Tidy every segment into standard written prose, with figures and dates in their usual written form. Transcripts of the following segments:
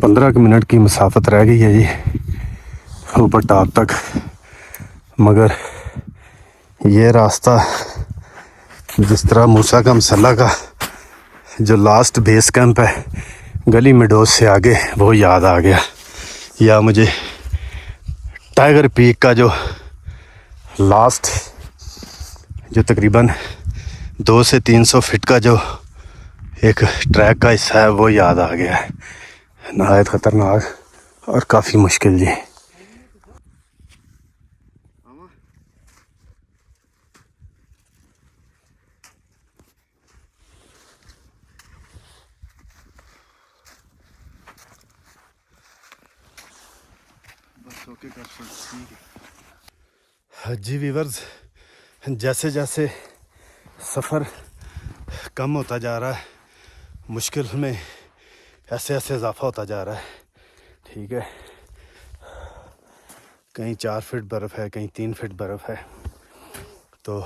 15 minute की मुसाफत रह गई है जी ऊपर टॉप तक, मगर ये रास्ता जिस तरह मूसा का मसल्ला का जो लास्ट बेस कैंप है गली मेडोज से आगे वो याद आ गया, या मुझे टाइगर पीक का जो लास्ट जो तकरीबन 200 से 300 फीट का जो एक ट्रैक का हिस्सा है वो याद आ गया है। नहायत ख़तरनाक और काफ़ी मुश्किल जी। जी वीवर्स, जैसे जैसे सफ़र कम होता जा रहा है, मुश्किल में ऐसे ऐसे इजाफा होता जा रहा है। ठीक है, कहीं 4 फीट बर्फ़ है, कहीं 3 फीट बर्फ़ है, तो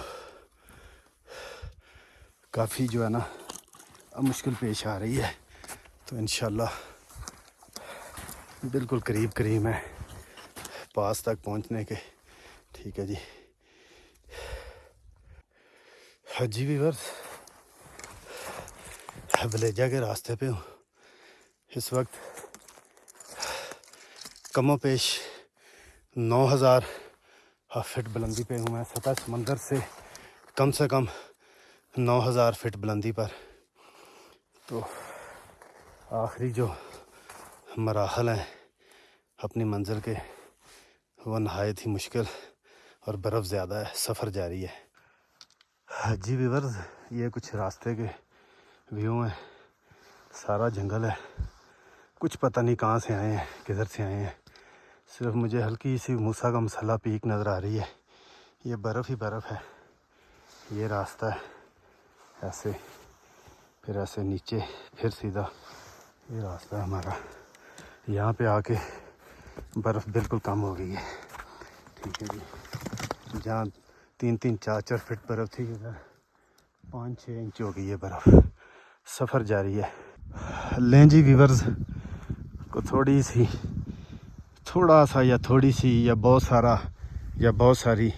काफ़ी जो है ना अब मुश्किल पेश आ रही है। तो इंशाल्लाह बिल्कुल करीब करीब है पास तक पहुंचने के। ठीक है जी। जी वीवर्स, वलेजा के रास्ते पे हूँ इस वक्त। कमो पेश 9000 फीट बुलंदी पे हूँ मैं, सतह समंदर से कम 9000 फीट बुलंदी पर। तो आखिरी जो मराहल हैं अपनी मंजिल के वो नहायत ही मुश्किल और बर्फ़ ज़्यादा है, सफ़र जारी है। जी वीवर्स, ये कुछ रास्ते के व्यू हैं। सारा जंगल है, कुछ पता नहीं कहाँ से आए हैं, किधर से आए हैं। सिर्फ मुझे हल्की सी मूसा का मसल्ला पीक नज़र आ रही है। ये बर्फ़ ही बर्फ़ है। ये रास्ता है ऐसे, फिर ऐसे नीचे, फिर सीधा ये रास्ता है हमारा। यहाँ पे आके बर्फ़ बिल्कुल कम हो गई है। ठीक है जी, जहाँ 3-3, 4-4 फीट बर्फ़ थी, इधर 5-6 इंच हो गई है बर्फ़। सफ़र जारी है। लें जी वीवर्स को थोड़ा सा या थोड़ी सी या बहुत सारा या बहुत सारी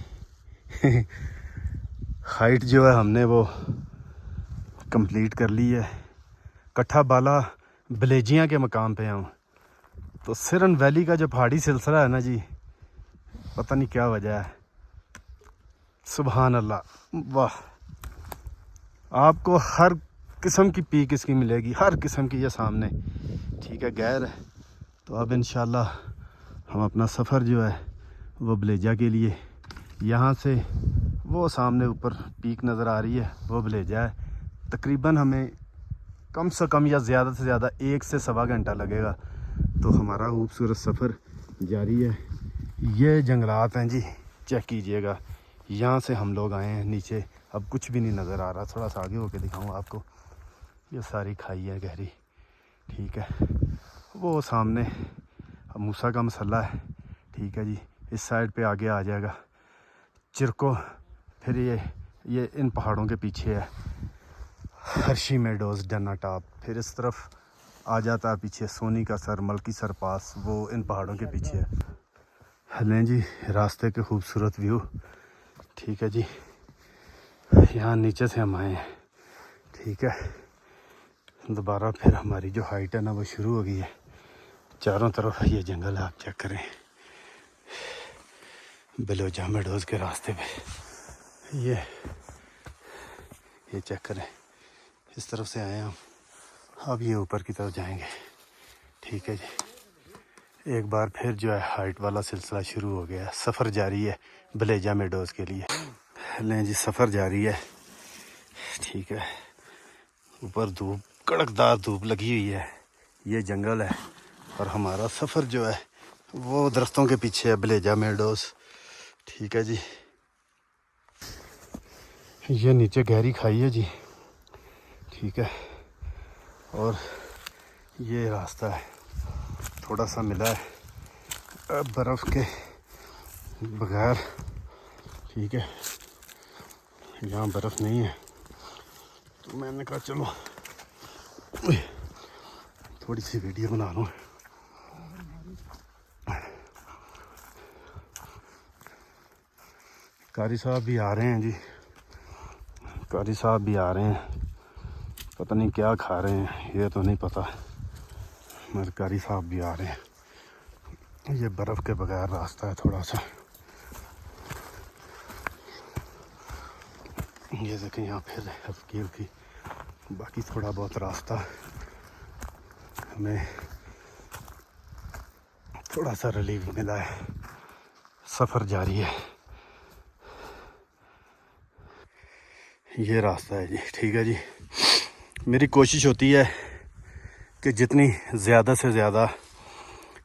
हाइट जो है हमने वो कंप्लीट कर ली है। कट्ठा बाला बलेजियाँ के मकाम पे हूँ। तो सिरन वैली का जो पहाड़ी सिलसिला है ना जी, पता नहीं क्या वजह है। सुभान अल्लाह, वाह। आपको हर किस्म की पीक इसकी मिलेगी, हर किस्म की, ये सामने। ठीक है, गैर है। तो अब इंशाल्लाह हम अपना सफ़र जो है वो बलेजा के लिए, यहाँ से वो सामने ऊपर पीक नज़र आ रही है वो बलेजा है। तकरीबन हमें कम से कम या ज़्यादा से ज़्यादा 1 से सवा घंटा लगेगा। तो हमारा खूबसूरत सफ़र जारी है। ये जंगलात हैं जी, चेक कीजिएगा। यहाँ से हम लोग आए हैं नीचे, अब कुछ भी नहीं नज़र आ रहा। थोड़ा सा आगे होके दिखाऊँ आपको। ये सारी खाई है गहरी। ठीक है, वो सामने अब मूसा का मसल्ला है। ठीक है जी, इस साइड पे आगे आ जाएगा चिरको, फिर ये इन पहाड़ों के पीछे है हर्षी मेडोज, डन्ना टॉप। फिर इस तरफ आ जाता है पीछे सोनी का सर, मलकी सर पास, वो इन पहाड़ों के पीछे है। लें जी रास्ते के खूबसूरत व्यू। ठीक है जी, यहाँ नीचे से हम आए हैं। ठीक है, दोबारा फिर हमारी जो हाइट है ना वो शुरू हो गई है। चारों तरफ ये जंगल है, आप चेक करें। बलोजा मेडोज के रास्ते पे ये चेक करें, इस तरफ से आए हम। अब ये ऊपर की तरफ जाएंगे। ठीक है जी, एक बार फिर जो है हाइट वाला सिलसिला शुरू हो गया। सफ़र जारी है बलेजा मेडोज के लिए। लें जी, सफ़र जारी है। ठीक है, ऊपर धूप, कड़कदार धूप लगी हुई है। ये जंगल है और हमारा सफ़र जो है वो दरख्तों के पीछे है, बलेजा मेडोज। ठीक है जी, ये नीचे गहरी खाई है जी। ठीक है, और ये रास्ता है थोड़ा सा मिला है बर्फ़ के बगैर। ठीक है, यहाँ बर्फ़ नहीं है, तो मैंने कहा चलो थोड़ी सी वीडियो बना लूँ। कारी साहब भी आ रहे हैं जी, कारी साहब भी आ रहे हैं। पता नहीं क्या खा रहे हैं, ये तो नहीं पता, मगर कारी साहब भी आ रहे हैं। ये बर्फ़ के बगैर रास्ता है थोड़ा सा। ये देखें यहाँ फिर हल्की हल्की, बाकी थोड़ा बहुत रास्ता हमें थोड़ा सा रिलीफ मिला है। सफ़र जारी है। ये रास्ता है जी, ठीक है जी। मेरी कोशिश होती है कि जितनी ज़्यादा से ज़्यादा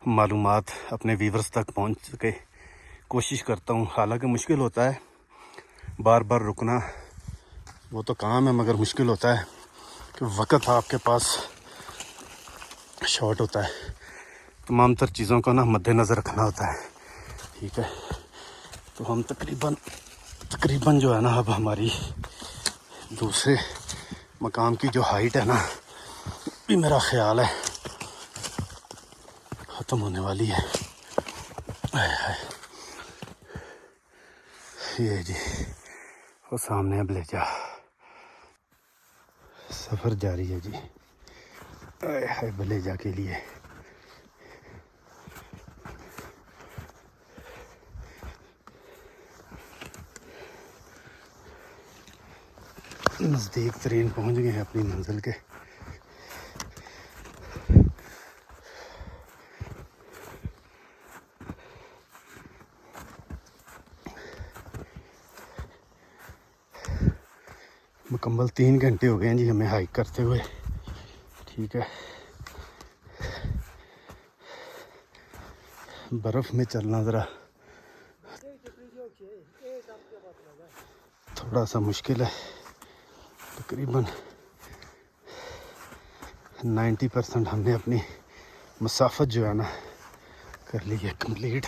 मालूमात अपने व्यूअर्स तक पहुंच सके, कोशिश करता हूं। हालांकि मुश्किल होता है, बार बार रुकना वो तो काम है, मगर मुश्किल होता है कि वक्त आपके पास शॉर्ट होता है। तमाम तर चीज़ों को ना मद्देनज़र रखना होता है, ठीक है। तो हम तकरीबन जो है ना, अब हमारी दूसरे मकाम की जो हाइट है ना, भी मेरा ख्याल है ख़त्म होने वाली है। ये जी वो सामने अब ले जा, सफ़र जारी है जी। हाय बलेजा के लिए। नज़दीक तरीन पहुंच गए हैं अपनी मंजिल के। मुकम्मल 3 घंटे हो गए हैं जी हमें हाइक करते हुए, ठीक है। बर्फ़ में चलना ज़रा थोड़ा सा मुश्किल है। तकरीबन 90% हमने अपनी मसाफत जो है ना कर ली है कंप्लीट,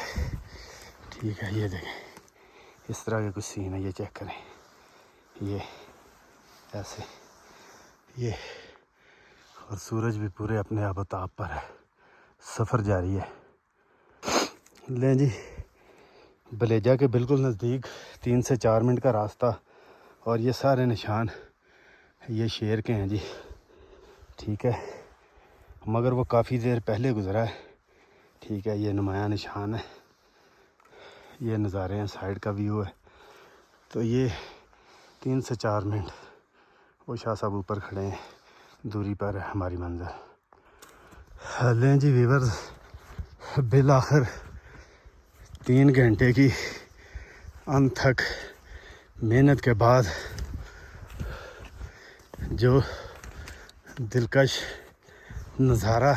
ठीक है। ये देखें इस तरह के कुछ सीन है, ये चेक करें, ये ऐसे, ये और सूरज भी पूरे अपने आबताब पर है। सफ़र जारी है। लें जी, बलेजा के बिल्कुल नज़दीक 3 से 4 मिनट का रास्ता, और ये सारे निशान ये शेर के हैं जी, ठीक है। मगर वो काफ़ी देर पहले गुज़रा है, ठीक है। ये नुमाया निशान है, ये नज़ारे हैं, साइड का व्यू है। तो ये 3 से 4 मिनट, वो शाह साहब ऊपर खड़े हैं, दूरी पर है हमारी मंजिल। लें जी व्यूअर्स, बिल आखिर 3 घंटे की अनथक मेहनत के बाद जो दिलकश नज़ारा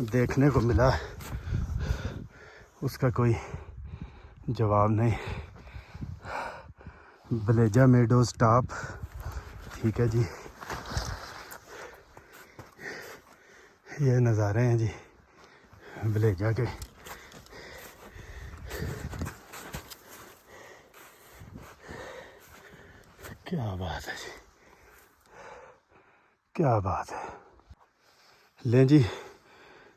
देखने को मिला, उसका कोई जवाब नहीं। बलेजा मेडोज़ टॉप, ठीक है जी। ये नज़ारे हैं जी बलेजा के। क्या बात है जी, क्या बात है। लें जी,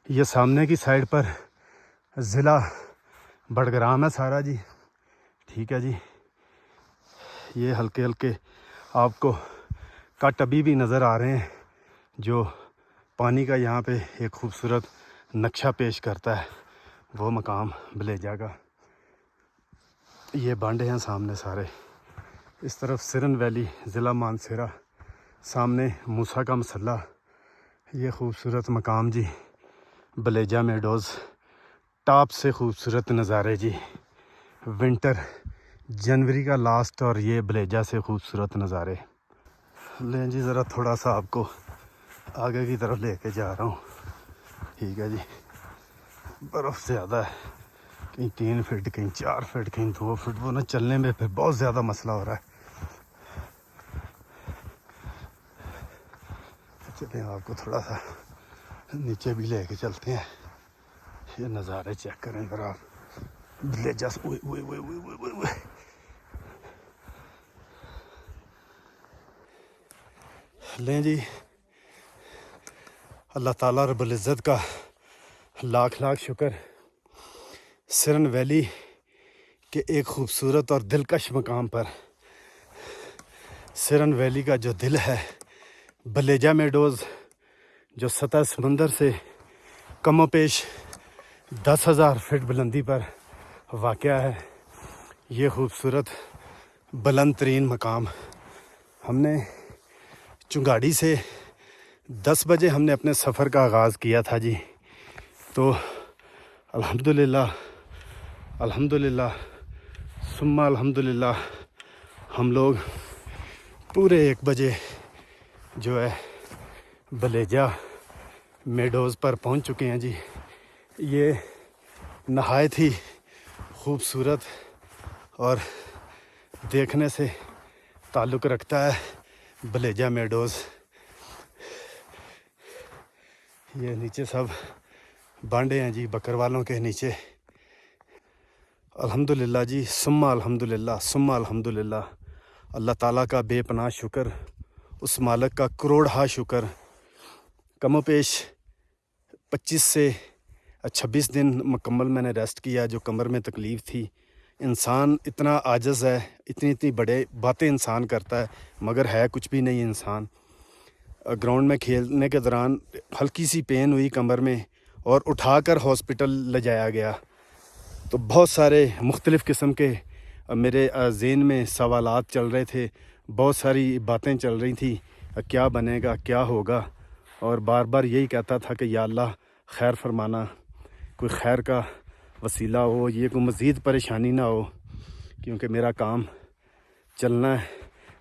ये सामने की साइड पर ज़िला बड़ग्राम है सारा जी, ठीक है जी। ये हल्के हल्के आपको कट अभी भी नज़र आ रहे हैं, जो पानी का यहाँ पे एक खूबसूरत नक्शा पेश करता है, वो मकाम बलेजा का। ये बांडे हैं सामने सारे, इस तरफ सिरन वैली ज़िला मानसेरा, सामने मूसा का मसल्ला। ये खूबसूरत मकाम जी बलेजा मेडोज़ टॉप से खूबसूरत नज़ारे जी। विंटर जनवरी का लास्ट, और ये बलेजा से खूबसूरत नज़ारे। लें जी, ज़रा थोड़ा सा आपको आगे की तरफ लेके जा रहा हूँ, ठीक है जी। बर्फ़ ज़्यादा है, कहीं 3 फीट, कहीं 4 फीट, कहीं 2 फीट। वो ना चलने में फिर बहुत ज़्यादा मसला हो रहा है। चलें आपको थोड़ा सा नीचे भी लेके चलते हैं। ये नज़ारे चेक करें ज़रा आप, बलेजा से। लें जी, अल्लाह ताला रब्बुल इज़्ज़त का लाख लाख शुक्र। सिरन वैली कि एक ख़ूबसूरत और दिलकश मकाम पर सिरन वैली का जो दिल है, बलेजा मेडोज़, जो सतह समंदर से कमो पेश 10,000 फीट बुलंदी पर वाक़या है। ये ख़ूबसूरत बुलंद तरीन मकाम हमने चुंगाड़ी से 10 बजे हमने अपने सफ़र का आगाज़ किया था जी। तो अल्हम्दुलिल्लाह अल्हम्दुलिल्लाह सुम्मा अल्हम्दुलिल्लाह हम लोग पूरे 1 बजे जो है बलेजा मेडोज़ पर पहुंच चुके हैं जी। ये नहायत ही खूबसूरत और देखने से ताल्लुक़ रखता है बलेजा मेडोज़। ये नीचे सब बांडे हैं जी बकरवालों के नीचे। अल्हम्दुलिल्लाह जी सुम्मा अल्हम्दुलिल्लाह। अल्लाह ताला का बेपनाह शुक्र, उस मालिक का करोड़ शुक्र। कमो पेश 25 से 26 दिन मुकम्मल मैंने रेस्ट किया। जो कमर में तकलीफ़ थी, इंसान इतना आजिज़ है, इतनी बड़े बातें इंसान करता है मगर है कुछ भी नहीं इंसान। ग्राउंड में खेलने के दौरान हल्की सी पेन हुई कमर में और उठाकर हॉस्पिटल ले जाया गया। तो बहुत सारे मुख्तलिफ़ किस्म के मेरे ज़हन में सवालात चल रहे थे, बहुत सारी बातें चल रही थी, क्या बनेगा, क्या होगा। और बार बार यही कहता था कि या अल्लाह खैर फरमाना, कोई खैर का वसीला हो, ये कोई मज़ीद परेशानी ना हो, क्योंकि मेरा काम चलना है,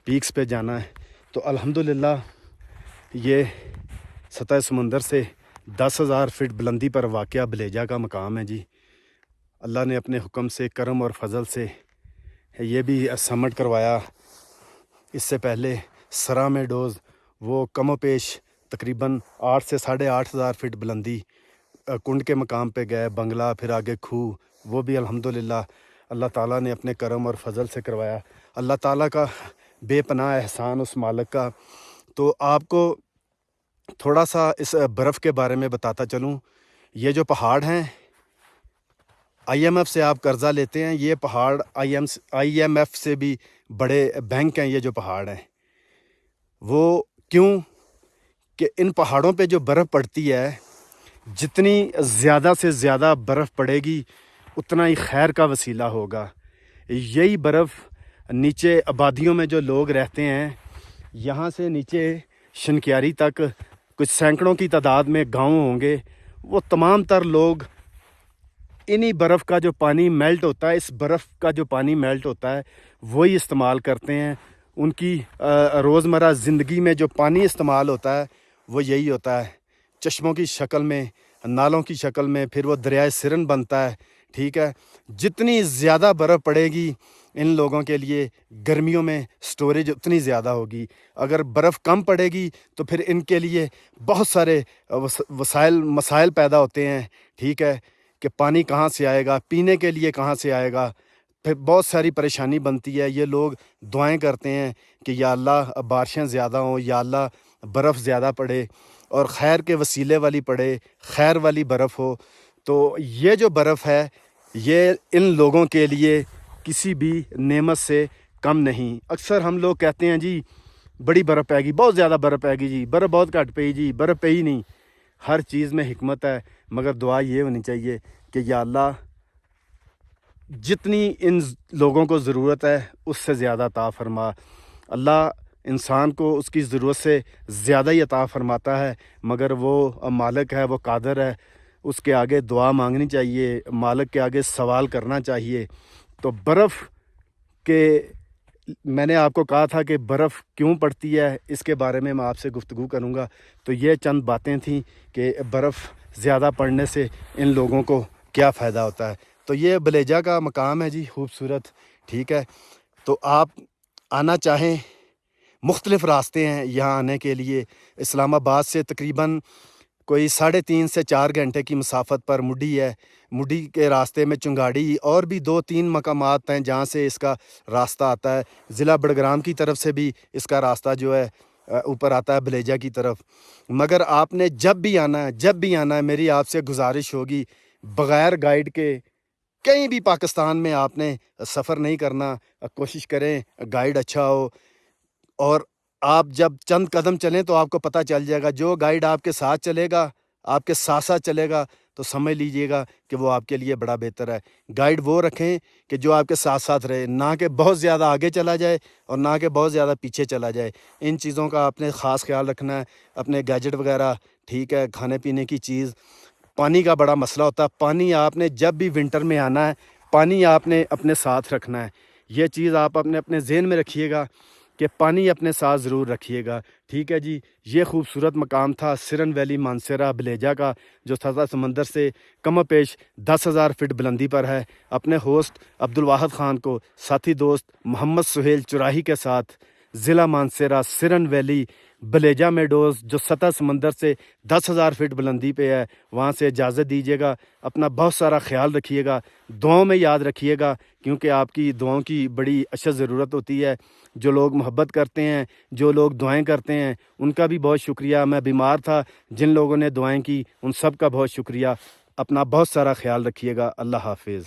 पीक्स पे जाना है। तो अल्हम्दुलिल्लाह ये सतह समंदर से 10,000 फीट बुलंदी पर वाक़या बलेजा का मकाम है जी। अल्लाह ने अपने हुक्म से, करम और फजल से ये भी समिट करवाया। इससे पहले सरा मेडोज़ वो कमो पेश तकरीबन 8 से 8,500 फीट बुलंदी कुंड के मकाम पे गए, बंगला, फिर आगे खूह, वो भी अल्हम्दुलिल्लाह अल्लाह ताला ने अपने करम और फजल से करवाया। अल्लाह ताला का बेपनाह एहसान उस मालिक का। तो आपको थोड़ा सा इस बर्फ़ के बारे में बताता चलूँ। ये जो पहाड़ हैं, IMF से आप कर्ज़ा लेते हैं, ये पहाड़ IMF से भी बड़े बैंक हैं। ये जो पहाड़ हैं वो क्यों कि इन पहाड़ों पे जो बर्फ़ पड़ती है, जितनी ज़्यादा से ज़्यादा बर्फ़ पड़ेगी उतना ही खैर का वसीला होगा। यही बर्फ़ नीचे आबादियों में जो लोग रहते हैं, यहाँ से नीचे शनक्यारी तक कुछ सैकड़ों की तादाद में गांव होंगे, वो तमाम तर लोग इन्हीं बर्फ़ का जो पानी मेल्ट होता है, इस बर्फ़ का जो पानी मेल्ट होता है वही इस्तेमाल करते हैं। उनकी रोज़मर्रा ज़िंदगी में जो पानी इस्तेमाल होता है वो यही होता है, चश्मों की शक्ल में, नालों की शक्ल में, फिर वो दरियाए सिरन बनता है। ठीक है, जितनी ज़्यादा बर्फ़ पड़ेगी इन लोगों के लिए गर्मियों में स्टोरेज उतनी ज़्यादा होगी। अगर बर्फ़ कम पड़ेगी तो फिर इनके लिए बहुत सारे मसाइल पैदा होते हैं। ठीक है, कि पानी कहाँ से आएगा, पीने के लिए कहाँ से आएगा, फिर बहुत सारी परेशानी बनती है। ये लोग दुआएं करते हैं कि या अल्लाह बारिशें ज़्यादा हों, या अल्लाह बर्फ़ ज़्यादा पड़े और खैर के वसीले वाली पड़े, खैर वाली बर्फ़ हो। तो ये जो बर्फ़ है ये इन लोगों के लिए किसी भी नेमत से कम नहीं। अक्सर हम लोग कहते हैं जी बड़ी बर्फ़ पैगी, बहुत ज़्यादा बर्फ़ पैगी जी, बर्फ़ बहुत घट पई जी, बर्फ़ पई नहीं। हर चीज़ में हिकमत है, मगर दुआ ये होनी चाहिए कि या अल्लाह जितनी इन लोगों को ज़रूरत है उससे ज़्यादा अता फरमा। अल्लाह इंसान को उसकी ज़रूरत से ज़्यादा ही अता फरमाता है, मगर वो मालिक है, वो कादर है, उसके आगे दुआ मांगनी चाहिए, मालिक के आगे सवाल करना चाहिए। तो बर्फ़ के मैंने आपको कहा था कि बर्फ़ क्यों पड़ती है, इसके बारे में मैं आपसे गुफ्तगू करूँगा। तो ये चंद बातें थीं कि बर्फ़ ज़्यादा पड़ने से इन लोगों को क्या फ़ायदा होता है। तो ये बलेजा का मकाम है जी, खूबसूरत। ठीक है, तो आप आना चाहें, मुख्तलिफ़ रास्ते हैं यहाँ आने के लिए। इस्लामाबाद से तकरीबन कोई 3.5 से 4 घंटे की मसाफत पर मुडी है। मुडी के रास्ते में चुंगाड़ी और भी 2-3 मकामात हैं जहाँ से इसका रास्ता आता है। ज़िला बड़ग्राम की तरफ से भी इसका रास्ता जो है ऊपर आता है बलेजा की तरफ। मगर आपने जब भी आना है, मेरी आपसे गुजारिश होगी, बग़ैर गाइड के कहीं भी पाकिस्तान में आपने सफ़र नहीं करना, कोशिश करें गाइड अच्छा हो। और आप जब चंद कदम चलें तो आपको पता चल जाएगा, जो गाइड आपके साथ चलेगा, आपके साथ साथ चलेगा, तो समझ लीजिएगा कि वो आपके लिए बड़ा बेहतर है। गाइड वो रखें कि जो आपके साथ साथ रहे, ना कि बहुत ज़्यादा आगे चला जाए और ना कि बहुत ज़्यादा पीछे चला जाए। इन चीज़ों का आपने ख़ास ख्याल रखना है। अपने गैजेट वगैरह ठीक है, खाने पीने की चीज़, पानी का बड़ा मसला होता है। पानी आपने जब भी विंटर में आना है, पानी आपने अपने साथ रखना है। ये चीज़ आप अपने अपने ज़हन में रखिएगा कि पानी अपने साथ ज़रूर रखिएगा। ठीक है जी। ये खूबसूरत मकाम था सिरन वैली मानसेरा बलेजा का, जो सतह समंदर से कम पेश 10,000 फीट बुलंदी पर है। अपने होस्ट अब्दुल वाहिद ख़ान को साथी दोस्त मोहम्मद सुहेल चुराही के साथ ज़िला मानसेरा सिरन वैली बलेजा मेडोज़, जो सतह समंदर से 10,000 फीट बुलंदी पे है, वहाँ से इजाज़त दीजिएगा। अपना बहुत सारा ख्याल रखिएगा, दुआओं में याद रखिएगा, क्योंकि आपकी दुआओं की बड़ी अशद ज़रूरत होती है। जो लोग मोहब्बत करते हैं, जो लोग दुआएं करते हैं, उनका भी बहुत शुक्रिया। मैं बीमार था, जिन लोगों ने दुआएं की उन सब का बहुत शुक्रिया। अपना बहुत सारा ख्याल रखिएगा। अल्लाह हाफिज़।